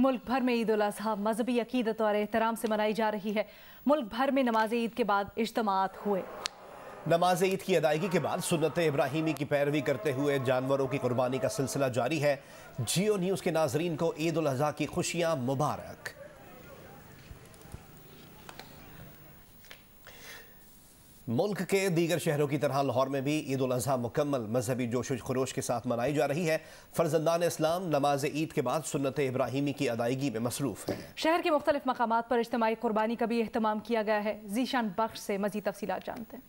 मुल्क भर में ईद उल अज़हा मजहबी अकीदत और एहतराम से मनाई जा रही है। मुल्क भर में नमाज ईद के बाद इज्तिमात हुए। नमाज ईद की अदायगी के बाद सुन्नत इब्राहिमी की पैरवी करते हुए जानवरों की कुर्बानी का सिलसिला जारी है। जियो न्यूज़ के नाजरीन को ईद उल अज़हा की खुशियाँ मुबारक। मुल्क के दीगर शहरों की तरह लाहौर में भी ईद उल अज़हा मुकम्मल मजहबी जोश व खरोश के साथ मनाई जा रही है। फर्जंदान इस्लाम नमाज ईद के बाद सुन्नत इब्राहिमी की अदायगी में मसरूफ़ है। शहर के मुख्तलिफ मकामात पर इज्तिमाई कुर्बानी का भी एहतमाम किया गया है। ज़ीशान बख्श से मज़ीद तफसीलात जानते हैं।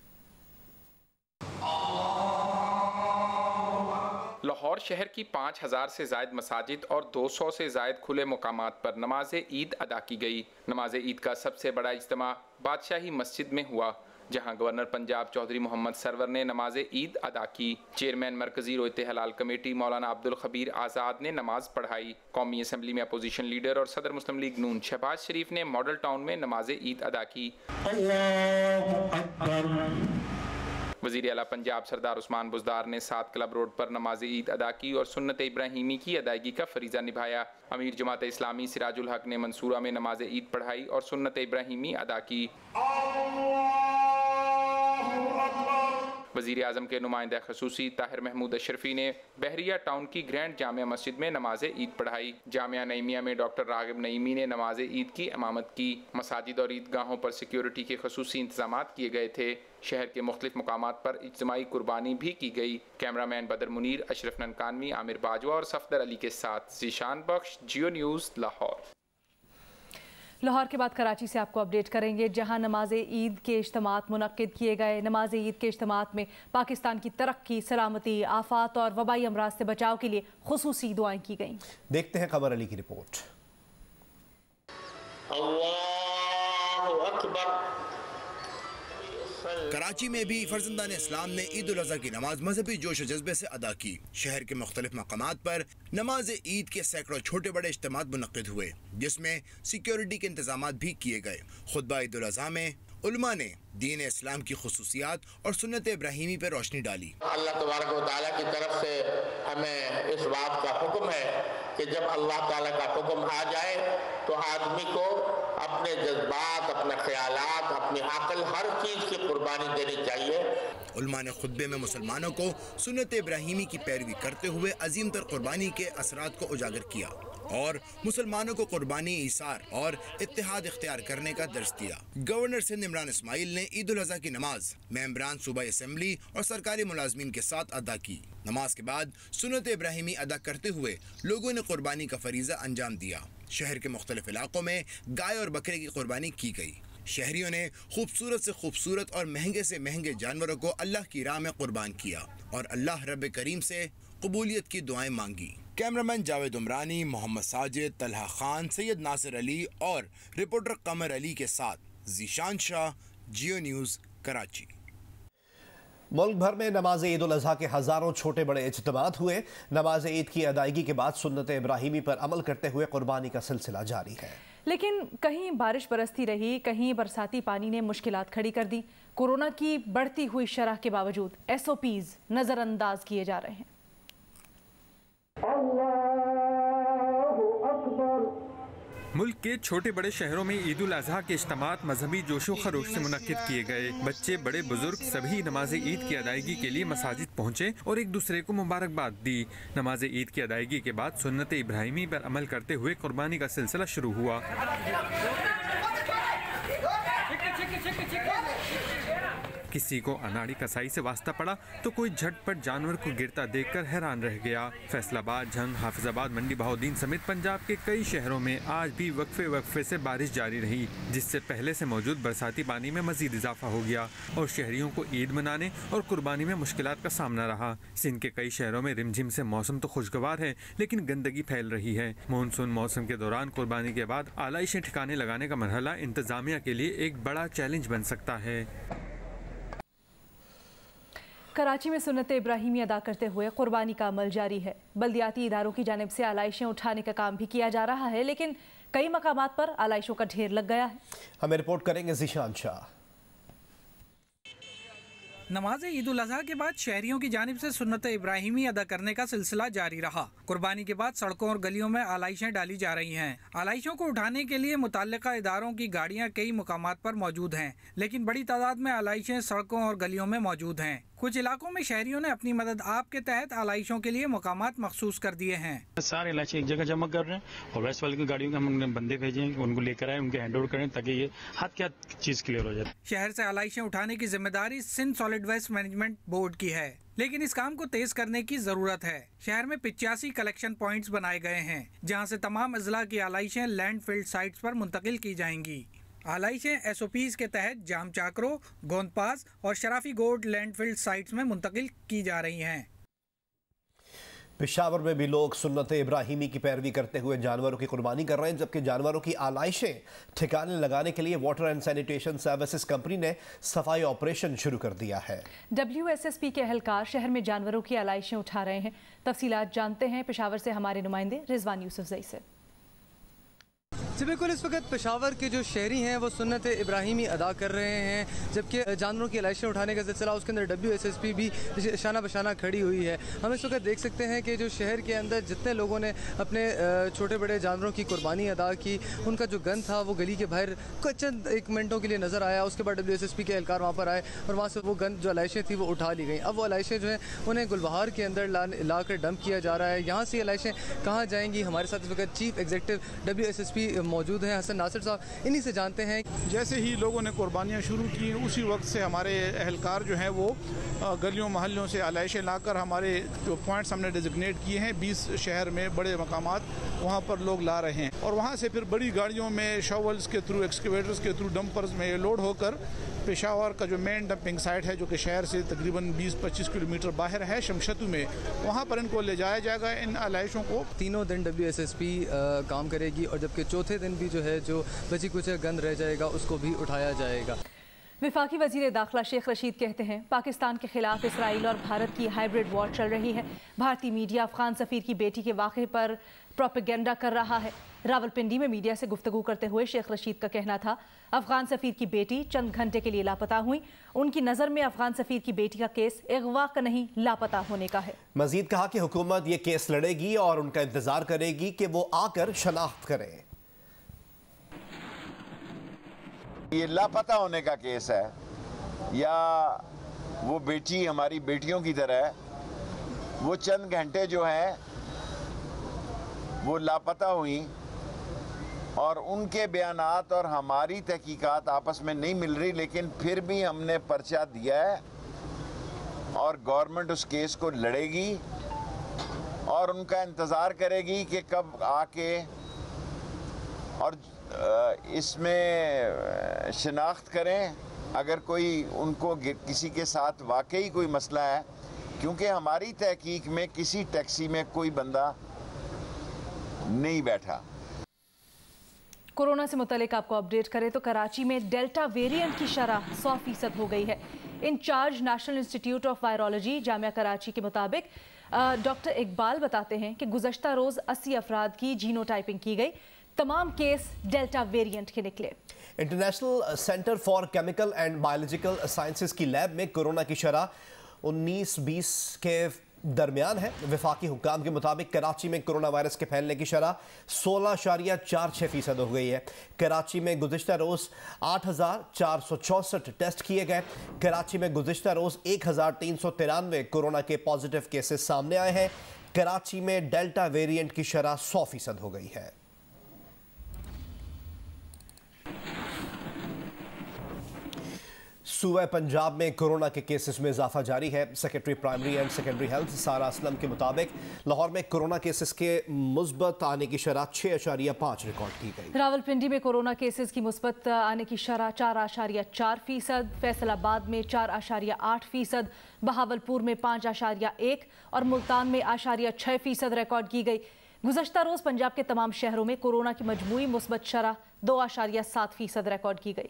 लाहौर शहर की 5000 से जायद मसाजिद और 200 से जायद खुले मुकामात पर नमाज ईद अदा की गई। नमाज ईद का सबसे बड़ा इज्तिमा बादशाही मस्जिद में हुआ, जहां गवर्नर पंजाब चौधरी मोहम्मद सरवर ने नमाज ईद अदा की। चेयरमैन मरकजी रोयत हलाल कमेटी मौलाना अब्दुल खबीर आज़ाद ने नमाज पढ़ाई। कौमी असम्बली में अपोजिशन लीडर और सदर मुस्लिम लीग नून शहबाज शरीफ ने मॉडल टाउन में नमाज ईद अदा की। वज़ीर आला पंजाब सरदार उस्मान बुज़दार ने 7 क्लब रोड पर नमाज ईद अदा की और सुन्नत इब्राहिमी की अदायगी का फरीज़ा निभाया। अमीर जमात इस्लामी सिराजुल हक ने मंसूरा में नमाज ईद पढ़ाई और सुन्नत इब्राहिमी अदा की। वज़ीर आज़म के नुमाइंदा खसूसी ताहिर महमूद अशरफी ने बहरिया टाउन की ग्रैंड जामिया मस्जिद में नमाज ईद पढ़ाई। जामिया नईमिया में डॉक्टर रागिब नईमी ने नमाज ईद की इमामत की। मसाजिद और ईदगाहों पर सिक्योरिटी के खसूसी इंतजामात किए गए थे। शहर के मुख्तलिफ मकामात पर इज्तिमाई कुर्बानी भी की गई। कैमरामैन बदर मुनीर, अशरफ ननकानवी, आमिर बाजवा और सफदर अली के साथ ज़ीशान बख्श, जियो न्यूज़, लाहौर। लाहौर के बाद कराची से आपको अपडेट करेंगे, जहां नमाज ईद के इज्तिमात मुनक्किद किए गए। नमाज ईद के इज्तिमात में पाकिस्तान की तरक्की, सलामती, आफात और वबाई अमराज से बचाव के लिए खुसूसी दुआएं की गईं। देखते हैं कमर अली की रिपोर्ट। अल्लाहु अकबर। कराची में भी फर्जंदान इस्लाम ने ईद उल अज़हा की नमाज मजहबी जोश और जज्बे से अदा की। शहर के मुख्तलिफ मकामात पर नमाज ईद के सैकड़ों छोटे बड़े इज्तिमात मुनक्किद हुए, जिसमें सिक्योरिटी के इंतजाम भी किए गए। खुतबा ईद उल अज़हा में उलमा ने दीन इस्लाम की खुसूसियात और सुन्नत इब्राहिमी पर रोशनी डाली। अल्लाह तबारक व तआला की तरफ से हमें इस बात का हुक्म है कि जब अल्लाह ताला का हुक्म आ जाए तो आदमी को अपने जज्बात, अपने ख्यालात, अपनी अक्ल, हर चीज़ की कुर्बानी देनी चाहिए। उलमा ने खुतबे में मुसलमानों को सुन्नत इब्राहिमी की पैरवी करते हुए अजीम तर कुर्बानी के असरात को उजागर किया और मुसलमानों को कुर्बानी, ईसार और इत्तेहाद इख्तियार करने का दर्स दिया। गवर्नर सिंध इमरान इस्माइल ने ईद उल अज़हा की नमाज मेंबरान सूबाई असम्बली और सरकारी मुलाजमीन के साथ अदा की। नमाज के बाद सुन्नत इब्राहिमी अदा करते हुए लोगों ने कुर्बानी का फरीज़ा अंजाम दिया। शहर के मुख्तलिफ इलाकों में गाय और बकरे की कुर्बानी की गई। शहरियों ने खूबसूरत से खूबसूरत और महंगे से महंगे जानवरों को अल्लाह की राह में कुर्बान किया और अल्लाह रब करीम से कबूलियत की दुआएं मांगी। कैमरामैन जावेद उमरानी, मोहम्मद साजिद, तलहा खान, सैयद नासिर अली और रिपोर्टर कमर अली के साथ ज़ीशान शाह, जियो न्यूज़, कराची। मुल्क भर में नमाज ईद उल अज़हा के हज़ारों छोटे बड़े इज्तिमात हुए। नमाज ईद की अदायगी के बाद सुन्नत इब्राहिमी पर अमल करते हुए कुर्बानी का सिलसिला जारी है। लेकिन कहीं बारिश बरसती रही, कहीं बरसाती पानी ने मुश्किलात खड़ी कर दी। कोरोना की बढ़ती हुई शरह के बावजूद SOPs नज़रअंदाज किए जा रहे हैं। मुल्क के छोटे बड़े शहरों में ईद उल अज़हा के इज्तिमात मजहबी जोशो खरोश से मुनक्किद किए गए। बच्चे, बड़े, बुजुर्ग सभी नमाज ईद की अदायगी के लिए मसाजिद पहुँचे और एक दूसरे को मुबारकबाद दी। नमाज ईद की अदायगी के बाद सुन्नत इब्राहिमी पर अमल करते हुए कुर्बानी का सिलसिला शुरू हुआ। किसी को अनाड़ी कसाई से वास्ता पड़ा तो कोई झटपट जानवर को गिरता देखकर हैरान रह गया। फैसलाबाद, झंग, हाफिजाबाद, मंडी बहाउद्दीन समेत पंजाब के कई शहरों में आज भी वक्फे से बारिश जारी रही, जिससे पहले से मौजूद बरसाती पानी में मजीद इजाफा हो गया और शहरियों को ईद मनाने और कुर्बानी में मुश्किलात का सामना रहा। सिंध के कई शहरों में रिमझिम से मौसम तो खुशगवार है, लेकिन गंदगी फैल रही है। मानसून मौसम के दौरान कुर्बानी के बाद आलाइशें ठिकाने लगाने का मरहला इंतजामिया के लिए एक बड़ा चैलेंज बन सकता है। कराची में सुन्नत इब्राहिमी अदा करते हुए कुर्बानी का अमल जारी है। बल्दियाती इदारों की जानिब से आलाइशें उठाने का काम भी किया जा रहा है, लेकिन कई मकामात पर आलाइशों का ढेर लग गया है। हमें रिपोर्ट करेंगे ज़ीशान शाह। नमाज ईद उल अज़हा के बाद शहरियों की जानिब से सुन्नत इब्राहिमी अदा करने का सिलसिला जारी रहा। कुर्बानी के बाद सड़कों और गलियों में आलाइशें डाली जा रही हैं। आलाइशों को उठाने के लिए मुतल्लिका इदारों की गाड़ियां कई मुकामात पर मौजूद हैं, लेकिन बड़ी तादाद में आलाइशें सड़कों और गलियों में मौजूद हैं। कुछ इलाकों में शहरियों ने अपनी मदद आप के तहत आलाइशों के लिए मुकामात मखसूस कर दिए हैं। सारे आलाइशें एक जगह जमा कर रहे हैं और वेस्ट वाले की गाड़ियों के हम बंदे भेजे हैं, उनको लेकर आए, उनके हैंड ओवर करें ताकि ये हाथ क्या चीज क्लियर हो जाए। शहर से आलाइशें उठाने की जिम्मेदारी Sindh solid waste management board की है, लेकिन इस काम को तेज करने की जरूरत है। शहर में 85 कलेक्शन पॉइंट्स बनाए गए हैं, जहां से तमाम अजला की आलाइशें लैंडफिल्ड साइट्स पर मुंतकिल की जाएंगी। आलाइशें SOPs के तहत जाम चाकरो, गोंदपास और शराफी गोड लैंडफिल्ड साइट्स में मुंतकिल की जा रही हैं। पेशावर में भी लोग सुन्नत इब्राहिमी की पैरवी करते हुए जानवरों की कुर्बानी कर रहे हैं, जबकि जानवरों की आलाइशें ठिकाने लगाने के लिए water and sanitation services company ने सफाई ऑपरेशन शुरू कर दिया है। WSSP के एहलकार शहर में जानवरों की आलाइशें उठा रहे हैं। तफसीलात जानते हैं पेशावर से हमारे नुमाइंदे रिजवान यूसुफजई से। जी बिल्कुल, इस वक्त पेशावर के जो शहरी हैं वो सुन्नत इब्राहिमी अदा कर रहे हैं, जबकि जानवरों की आलाइशें उठाने का सिलसिला उसके अंदर WSSP भी शाना बशाना खड़ी हुई है। हम इस वक्त देख सकते हैं कि जो शहर के अंदर जितने लोगों ने अपने छोटे बड़े जानवरों की कुर्बानी अदा की, उनका जो गन था वो गली के बाहर चंद एक मिनटों के लिए नज़र आया। उसके बाद WSSP के एहलकार वहाँ पर आए और वहाँ से वो गन जो आलाइशें थी वो उठा ली गई। अब वो आलाइशें जो हैं उन्हें गुलबहार के अंदर ला कर डंप किया जा रहा है। यहाँ से आलाइशें कहाँ जाएंगी? हमारे साथ इस वक्त चीफ एग्जीक्यूटिव WSSP मौजूद हैं, हसन नासिर साहब, इन्हीं से जानते हैं। जैसे ही लोगों ने कुर्बानियाँ शुरू की, उसी वक्त से हमारे एहलकार जो हैं वो गलियों महल्लों से आलाइशें लाकर हमारे जो पॉइंट्स हमने डिजिग्नेट किए हैं 20 शहर में बड़े मकामात, वहाँ पर लोग ला रहे हैं और वहाँ से फिर बड़ी गाड़ियों में शॉवल्स के थ्रू, एक्सकेवेटर्स के थ्रू, डंपर्स में लोड होकर पेशावर का जो मेन डंपिंग साइट है, जो कि शहर से तकरीबन 20-25 किलोमीटर बाहर है शमशतू में, वहाँ पर इनको ले जाया जाएगा। इन आलाइशों को तीनों दिन WSSP काम करेगी और जबकि चौथे दिन भी जो है जो बची कुछ गंद रह जाएगा उसको भी उठाया जाएगा। वफाकी वज़ीर दाखिला शेख रशीद कहते हैं पाकिस्तान के खिलाफ इसराइल और भारत की हाइब्रिड वॉर चल रही है। भारतीय मीडिया अफगान सफ़ीर की बेटी के वाक़े पर प्रोपेगेंडा कर रहा है। रावलपिंडी में मीडिया से गुफ्तगू करते हुए शेख रशीद का कहना था अफगान सफ़ीर की बेटी चंद घंटे के लिए लापता हुई। उनकी नज़र में अफगान सफ़ीर की बेटी का केस अगवा का नहीं, लापता होने का है। मजीद कहा कि हुकूमत ये केस लड़ेगी और उनका इंतजार करेगी कि वो आकर शनाख्त करें। ये लापता होने का केस है या वो बेटी हमारी बेटियों की तरह, वो चंद घंटे जो है वो लापता हुई और उनके बयानात और हमारी तहकीकात आपस में नहीं मिल रही, लेकिन फिर भी हमने पर्चा दिया है और गवर्नमेंट उस केस को लड़ेगी और उनका इंतज़ार करेगी कि कब आके और इसमें शिनाख्त करें अगर कोई उनको किसी के साथ वाकई कोई मसला है, क्योंकि हमारी तहकीक में किसी टैक्सी में कोई बंदा नहीं बैठा। कोरोना से मुतल्लिक आपको अपडेट करें तो कराची में डेल्टा वेरिएंट की शरह 100% हो गई है। Incharge national institute of virology Jamia Karachi के मुताबिक डॉक्टर इकबाल बताते हैं कि गुज़श्ता रोज़ 80 अफराद की जीनोटाइपिंग की गई। तमाम केस डेल्टा वेरिएंट के निकले। International centre for chemical and biological sciences की लैब में कोरोना की शरह 19-20 के दरमियान है। वफाकी हुक्काम के मुताबिक कराची में कोरोना वायरस के फैलने की शरह 16.46% हो गई है। कराची में गुज़िश्ता रोज़ 8,464 टेस्ट किए गए। कराची में गुज़िश्ता रोज़ 1,393 कोरोना के पॉजिटिव केसेस सामने आए हैं। कराची में डेल्टा वेरिएंट की शरह 100% हो गई है। सूबे पंजाब में कोरोना के केसेस में इजाफा जारी है। Secretary primary and secondary health सारा असलम के मुताबिक लाहौर में कोरोना केसेस के मुस्बत आने की शरह 6.5 रिकॉर्ड की गई। रावलपिंडी में कोरोना केसेस की मुस्बत आने की शरह 4.4%, फैसलाबाद में 4.8%, बहावलपुर में 5.1 और मुल्तान में 6% रिकॉर्ड की गई। गुज़श्ता रोज़ पंजाब के तमाम शहरों में कोरोना की मजमूई मुस्बत शरह 2.7% रिकॉर्ड की गई।